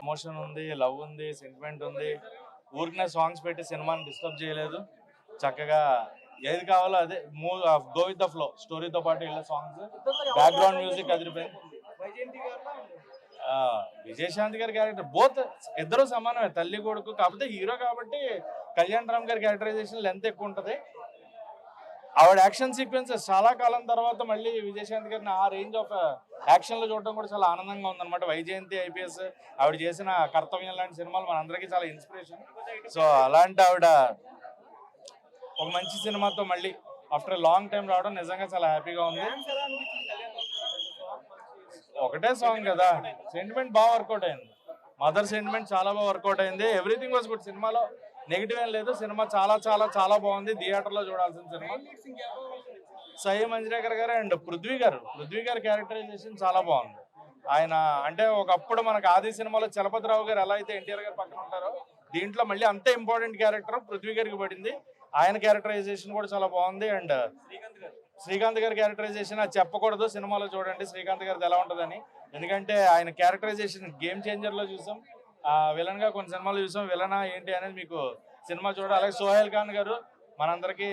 Emotion ఉంది, love ఉంది, sentiment ఉంది. ఊరికనే సాంగ్స్ పెట్టి సినిమాని డిస్టర్బ్ చేయలేదు. చక్కగా ఏది కావాలో అదే గో విత్ ద ఫ్లో. స్టోరీతో పాటు ఇలా సాంగ్స్, బ్యాక్గ్రౌండ్ మ్యూజిక్ అదిరిపోయింది. విజయశాంతి గారి క్యారెక్టర్ బోత్ ఇద్దరు సమానమే, తల్లి కొడుకు. కాకపోతే హీరో కాబట్టి కళ్యాణ్ రామ్ గారి క్యారెక్టరైజేషన్ లెంత్ ఎక్కువ ఉంటది. ఆవిడ యాక్షన్ సీక్వెన్సెస్ చాలా కాలం తర్వాత మళ్ళీ విజయశాంతి గారిని ఆ రేంజ్ ఆఫ్ యాక్షన్ లో చూడడం కూడా చాలా ఆనందంగా ఉందన్నమాట. వైజయంతి ఐపీఎస్ ఆవిడ చేసిన కర్తవ్యం లాంటి సినిమాలు మనందరికీ చాలా ఇన్స్పిరేషన్. సో అలాంటి ఆవిడ ఒక మంచి సినిమాతో మళ్ళీ ఆఫ్టర్ లాంగ్ టైం రావడం నిజంగా చాలా హ్యాపీగా ఉంది. ఒకటే సాంగ్ కదా, సెంటిమెంట్ బాగా వర్కౌట్ అయింది. మదర్ సెంటిమెంట్ చాలా బాగా వర్కౌట్ అయింది. Everything was good. సినిమాలో నెగిటివ్ ఏం లేదు. సినిమా చాలా చాలా చాలా బాగుంది. థియేటర్లో చూడాల్సిన సినిమా. సాయి మంజ్రేకర్ గారు అండ్ పృథ్వీ గారి క్యారెక్టరైజేషన్ చాలా బాగుంది. ఆయన అంటే ఒకప్పుడు మనకు ఆది సినిమాలో చలపతిరావు గారు ఎలా అయితే ఎన్టీఆర్ గారు పక్కన ఉంటారో, దీంట్లో మళ్ళీ అంతే ఇంపార్టెంట్ క్యారెక్టర్ పృథ్వీ గారికి పడింది. ఆయన క్యారెక్టరైజేషన్ కూడా చాలా బాగుంది. అండ్ శ్రీకాంత్ గారి క్యారెక్టరైజేషన్ అది చెప్పకూడదు, సినిమాలో చూడండి శ్రీకాంత్ గారిది ఎలా ఉంటుందని. ఎందుకంటే ఆయన క్యారెక్టరైజేషన్ గేమ్ చేంజర్ లో చూసాం, విలన్ గా కొన్ని సినిమాలు చూసాం. విలనా ఏంటి అనేది మీకు సినిమా చూడాలి. అలాగే సోహెల్ ఖాన్ గారు మనందరికీ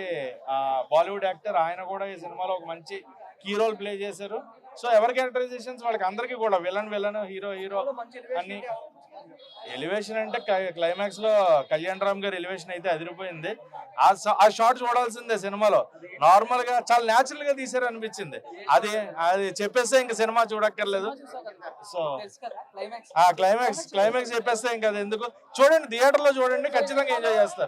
బాలీవుడ్ యాక్టర్, ఆయన కూడా ఈ సినిమాలో ఒక మంచి కీ రోల్ ప్లే చేశారు. సో ఎవరి క్యారెక్టరైజేషన్స్ వాళ్ళకి అందరికీ కూడా విలన్ హీరో అన్ని. ఎలివేషన్ అంటే క్లైమాక్స్ లో కళ్యాణ్ రామ్ గారి ఎలివేషన్ అయితే అదిరిపోయింది. ఆ షాట్ చూడాల్సిందే సినిమాలో. నార్మల్ గా చాలా న్యాచురల్ గా తీసారు అనిపించింది. అది చెప్పేస్తే ఇంకా సినిమా చూడక్కర్లేదు. సో క్లైమాక్స్ చెప్పేస్తే ఇంకా అది ఎందుకు. చూడండి, థియేటర్ లో చూడండి, ఖచ్చితంగా ఎంజాయ్ చేస్తారు.